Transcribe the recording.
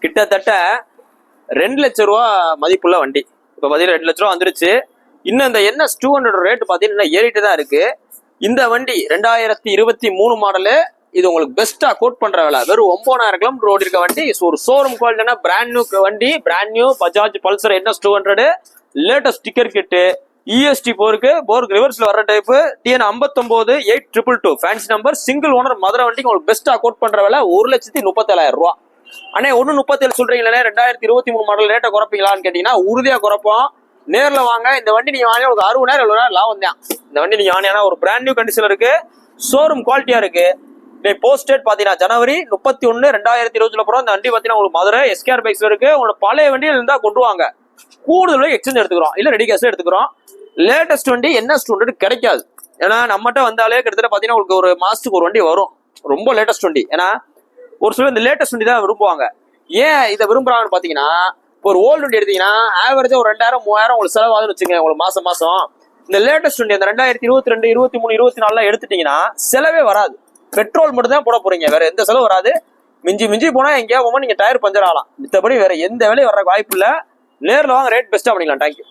கிட்டத்தட்ட 2 லட்சம் ரூபா மதிப்புள்ள வண்டி. இப்போ பார்த்தீங்கன்னா 2 லட்ச ரூபா வந்துருச்சு. இன்னும் இந்த NS 200 ரேட் பார்த்தீங்கன்னா ஏறிட்டு தான் இருக்கு. இந்த வண்டி 2023 மாடலு. இது உங்களுக்கு பெஸ்டா கோட் பண்ற வேலை. வெறும் 9000 கிலோமீட்டர் ஓடி இருக்க வண்டி. ஒரு ஷோரூம் குவாலிட்டினா பிராண்ட் நியூ வண்டி. Brand new Bajaj Pulsar NS 200 latest sticker kit, EST போருக்கு ரிவர்ஸ்ல வர்ற type, TN 598222 fancy number, single owner Madurai வண்டிக்கு உங்களுக்கு பெஸ்டா கோட் பண்ற வேலை 1,37,000 ரூபா. அண்ணே 1,37 சொல்றீங்களே, 2023 மாடல் ரேட்டை குறைப்பீங்களான்னு கேட்டீங்கன்னா உறுதியா குறைப்போம். நேர்ல வாங்க. இந்த வண்டி நீங்க வாங்க உங்களுக்கு 60,000 70,000 லாபம் தான். இந்த வண்டி நீங்க வாங்கினா ஒரு பிராண்ட் நியூ கண்டிஷன்ல இருக்கு, ஷோரூம் குவாலிட்டியா இருக்கு. போஸ்ட் டேட் பாத்தீங்கன்னா ஜனவரி 31 2020 போறோம். இந்த வண்டி பாத்தீங்கன்னா உங்களுக்கு மதுரை SKR பைக்ஸ் இருக்கு. உங்களோட பழைய வண்டியில இருந்தா கொண்டு வாங்க, கூடுதல் எக்ஸ்சேஞ்ச் எடுத்துக்கிறோம், இல்ல ரெடி கேஷ் எடுத்துக்கிறோம். லேட்டஸ்ட் வண்டி NS 200 கிடைக்காது. ஏன்னா நம்மகிட்ட வந்தாலே கிட்டத்தட்ட பாத்தீங்கன்னா உங்களுக்கு ஒரு மாசத்துக்கு ஒரு வண்டி வரும், ரொம்ப லேட்டஸ்ட் வண்டி. ஏன்னா ஒரு சில இந்த லேட்டஸ்ட் வண்டி தான் விரும்புவாங்க. ஏன் இதை விரும்புறாங்கன்னு பாத்தீங்கன்னா, ஒரு ஓல்டு வண்டி எடுத்தீங்கன்னா ஆவரேஜா ஒரு 2000 3000 உங்களுக்கு செலவாகுதுன்னு வச்சுங்க. உங்களுக்கு மாசம் இந்த லேட்டஸ்ட் வண்டி அந்த 2022 23 24 எடுத்துட்டீங்கன்னா செலவே வராது. பெட்ரோல் மட்டும் தான் போட போறீங்க, வேற எந்த செலவு வராது. மிஞ்சி போனா எங்கேயா போகும்போது நீங்க டயர் பஞ்சர் ஆகலாம். மித்தபடி வேற எந்த வேலையும் வர்ற வாய்ப்பு இல்ல. நேரில் வாங்க, ரேட் பெஸ்டா பண்ணிக்கலாம். தேங்க்யூ.